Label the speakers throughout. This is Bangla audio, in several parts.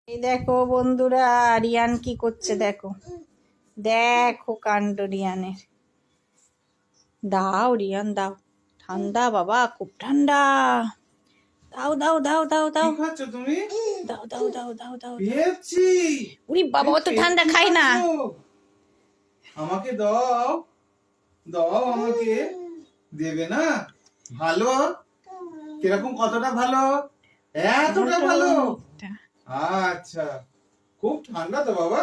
Speaker 1: এই দেখো বন্ধুরা, রিয়ান কি করছে দেখো। দেখো কাণ্ড রিয়ানের। দাও রিয়ান দাও, ঠান্ডা বাবা, খুব ঠান্ডা। দাও দাও দাও দাও দাও,
Speaker 2: কি খাচ্ছ তুমি?
Speaker 1: দাও দাও দাও দাও দাও।
Speaker 2: পেয়েছি।
Speaker 1: উরি বাবা, অত ঠান্ডা খাই না।
Speaker 2: আমাকে দাও, দাও আমাকে। দেবে না? ভালো? কিরকম, কতটা ভালো? এতটা ভালো? আচ্ছা, খুব ঠান্ডা তো বাবা।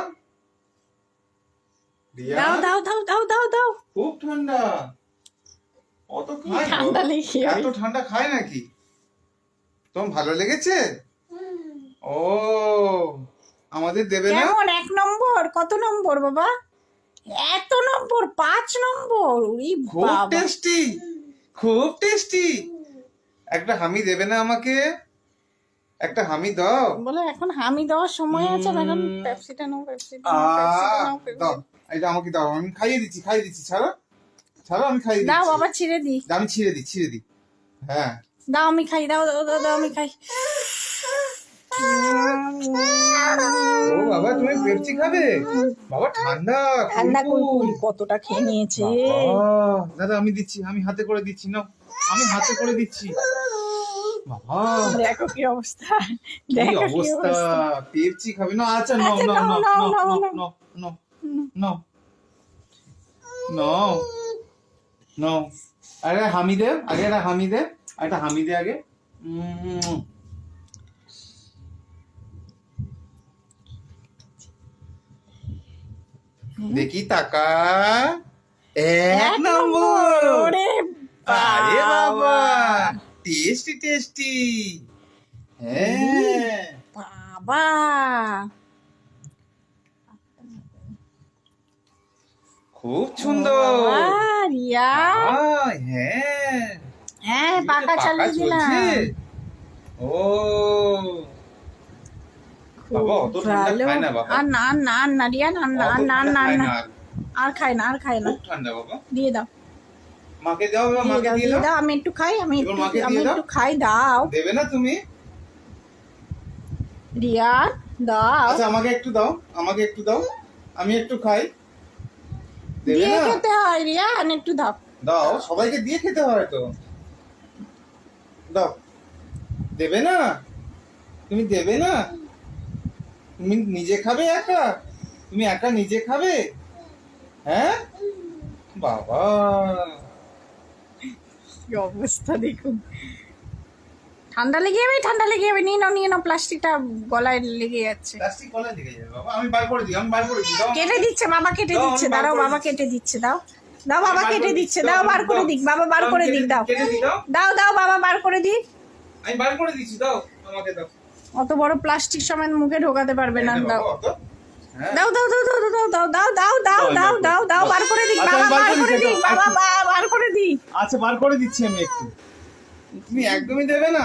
Speaker 1: দাও দাও দাও দাও দাও দাও।
Speaker 2: খুব ঠান্ডা। অত খায় না
Speaker 1: ঠান্ডা
Speaker 2: বাবা।
Speaker 1: লেগে
Speaker 2: এত ঠান্ডা খায় নাকি? তোমার ভালো লেগেছে? ও, আমাদের দেবে না?
Speaker 1: কেমন, 1 নম্বর? কত নম্বর বাবা? এত নম্বর, 5 নম্বর। উরি
Speaker 2: খুব
Speaker 1: বাবা,
Speaker 2: টেস্টি, খুব টেস্টি। একটা হামি দেবে না আমাকে? একটা হামি দাও।
Speaker 1: বলে এখন হামি দেওয়ার সময় আছে? এখন পেপসিটা নাও, পেপসিটা নাও, পেপসিটা নাও,
Speaker 2: দাও, এটা আমাকে দাও, আমি খাইয়ে দিচ্ছি, খাইয়ে দিচ্ছি। ছাড়ো, ছাড়ো, আমি খাইয়ে দিচ্ছি।
Speaker 1: দাও বাবা, ছিঁড়ে দি।
Speaker 2: আমি ছিঁড়ে দিই, ছিঁড়ে দিই। হ্যাঁ,
Speaker 1: দাও আমি খাই, দাও দাও দাও দাও, আমি খাই।
Speaker 2: ও বাবা, তুমি পেপসি খাবে? বাবা ঠান্ডা,
Speaker 1: ঠান্ডা
Speaker 2: কুলকুল।
Speaker 1: কুলকুল কতটা খেয়ে নিয়েছে।
Speaker 2: বাবা, দাদা আমি দিচ্ছি, আমি হাতে করে দিচ্ছি, নাও, আমি হাতে করে দিচ্ছি। বাবা,
Speaker 1: দেখো কি অবস্থা,
Speaker 2: কি
Speaker 1: দেখো কি
Speaker 2: অবস্থা।
Speaker 1: অবস্থা।
Speaker 2: পেপসি খাবে না? আচ্ছা, নাও
Speaker 1: আচ্ছা,
Speaker 2: নাও
Speaker 1: নাও,
Speaker 2: নাও
Speaker 1: নাও,
Speaker 2: নাও
Speaker 1: নাও,
Speaker 2: নাও নাও নাও নাও নাও। আরে হামি দে, আগে একটা হামি দে, একটা হামি দে আগে। দেখি তাকা। 1 নম্বর।
Speaker 1: ওরে
Speaker 2: আরে বাবা,
Speaker 1: বাবা,
Speaker 2: টেস্টি টেস্টি। হ্যাঁ,
Speaker 1: বাবা
Speaker 2: খুব সুন্দর।
Speaker 1: রিয়া,
Speaker 2: হ্যাঁ,
Speaker 1: হ্যাঁ পাখা চালিয়ে দিলাম।
Speaker 2: ও বাবা, অত ঠান্ডা খায় না বাবা।
Speaker 1: আর না, আর না, আর না রিয়ান, আর না, আর না, আর না, আর না, আর খায় না, আর খায় না।
Speaker 2: খুব ঠান্ডা বাবা।
Speaker 1: দিয়ে দাও,
Speaker 2: মাকে দাও,
Speaker 1: দিয়ে
Speaker 2: মাকে
Speaker 1: দাও,
Speaker 2: দিয়ে
Speaker 1: দিয়ে
Speaker 2: দাও।
Speaker 1: দাও। আমি একটু খাই, আমি
Speaker 2: এবার মাকে
Speaker 1: একটু, আমি
Speaker 2: দিয়ে দাও।
Speaker 1: একটু খাই, দাও
Speaker 2: দেবে না তুমি?
Speaker 1: রিয়ান, দাও।
Speaker 2: আচ্ছা, আমাকে একটু দাও, আমাকে একটু দাও, আমি একটু খাই। দেবে
Speaker 1: দিয়ে
Speaker 2: না?
Speaker 1: খেতে হয় রিয়ান, একটু দাও।
Speaker 2: দাও, সবাইকে দিয়ে খেতে হয় তো। দাও। দেবে না? তুমি দেবে না? তুমি নিজে খাবে একা? তুমি একা নিজে খাবে? হ্যাঁ বাবা,
Speaker 1: কি অবস্থা দেখুন। ঠান্ডা লেগে যাবে, ঠান্ডা লেগে যাবে। নিয়ে নাও, নিয়ে নাও, প্লাস্টিকটা গলায় লেগে যাচ্ছে।
Speaker 2: প্লাস্টিক গলায় লেগে যাবে বাবা। আমি বার করে দিই, আমি বার করে দিই। দাও
Speaker 1: কেটে দিচ্ছে বাবা, কেটে
Speaker 2: দাও,
Speaker 1: দিচ্ছে।
Speaker 2: আমি বার
Speaker 1: দাঁড়াও,
Speaker 2: করে
Speaker 1: বাবা
Speaker 2: দিচ্ছি।
Speaker 1: কেটে দিচ্ছে। দাও দাও, বাবা
Speaker 2: আমি বার
Speaker 1: কেটে
Speaker 2: করে
Speaker 1: দিচ্ছে।
Speaker 2: দিচ্ছি।
Speaker 1: দাও,
Speaker 2: দাও,
Speaker 1: বার করে
Speaker 2: দাও।
Speaker 1: দিক, বাবা বার করে দিক। দাও
Speaker 2: কেটে দিই, দাও।
Speaker 1: দাও দাও, বাবা বার করে দিক।
Speaker 2: আমি বার করে দিচ্ছি, দাও আমাকে দাও।
Speaker 1: অত বড় প্লাস্টিক সমেত মুখে ঢোকাতে পারবে না।
Speaker 2: এই নে
Speaker 1: দাও
Speaker 2: বাবা, অত। হ্যাঁ।
Speaker 1: দাও দাও দাও দাও দাও দাও দাও দাও দাও দাও দাও দাও, বার করে দিক,
Speaker 2: আচ্ছা,
Speaker 1: বাবা
Speaker 2: আমি বার
Speaker 1: বার
Speaker 2: করে
Speaker 1: করে দিক,
Speaker 2: দিচ্ছি,
Speaker 1: বাবা বার করে দিক।
Speaker 2: আচ্ছা, বার করে দিচ্ছি আমি একটু। তুমি একদমই দেবে না?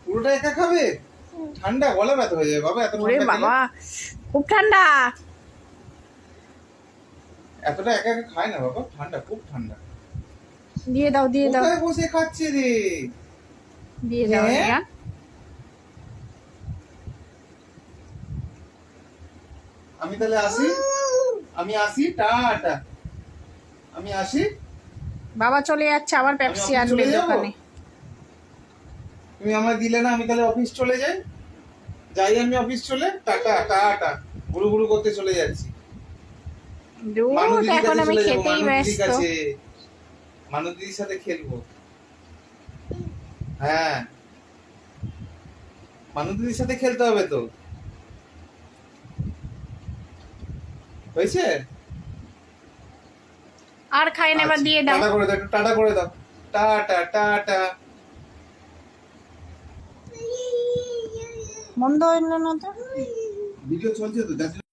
Speaker 2: পুরোটা একা খাবে? ঠান্ডা, গলা ব্যথা হয়ে যাবে বাবা এত
Speaker 1: ওরে
Speaker 2: ঠান্ডা খেলে।
Speaker 1: বাবা, খুব ঠান্ডা।
Speaker 2: এতটা একা একা খায় না বাবা, ঠান্ডা, খুব ঠান্ডা।
Speaker 1: দিয়ে দাও, দিয়ে দাও,
Speaker 2: কোথায় বসে খাচ্ছে রে?
Speaker 1: দিয়ে দাও
Speaker 2: হ্যাঁ?
Speaker 1: রিয়ান।
Speaker 2: আমি তাহলে আসি, আমি আসি, টাটা। আমি আসি।
Speaker 1: বাবা চলে যাচ্ছে, আবার পেপসি
Speaker 2: অফিস
Speaker 1: আনবে
Speaker 2: চলে যাবো?
Speaker 1: দোকানে।
Speaker 2: তুমি আমায় দিলে না, আমি তাহলে অফিস চলে যাই। যাই আমি অফিস চলে, টাটা টাটা, গুরু গুরু করতে চলে যাচ্ছি। মানু দিদির
Speaker 1: এখন
Speaker 2: কাছে
Speaker 1: আমি
Speaker 2: চলে যাবো,
Speaker 1: খেতেই
Speaker 2: মানু দিদির
Speaker 1: ব্যস্ত।
Speaker 2: কাছে। মানু দিদির সাথে খেলবো। হ্যাঁ, মানু দিদির সাথে খেলতে হবে তো। হয়েছে?
Speaker 1: আর খাই না, এবার
Speaker 2: আচ্ছা,
Speaker 1: দিয়ে দাও।
Speaker 2: টাটা করে দাও, একটু টাটা করে দাও। Tata tata.
Speaker 1: বন্ধ হইল না তো।
Speaker 2: ভিডিও চলছে তো,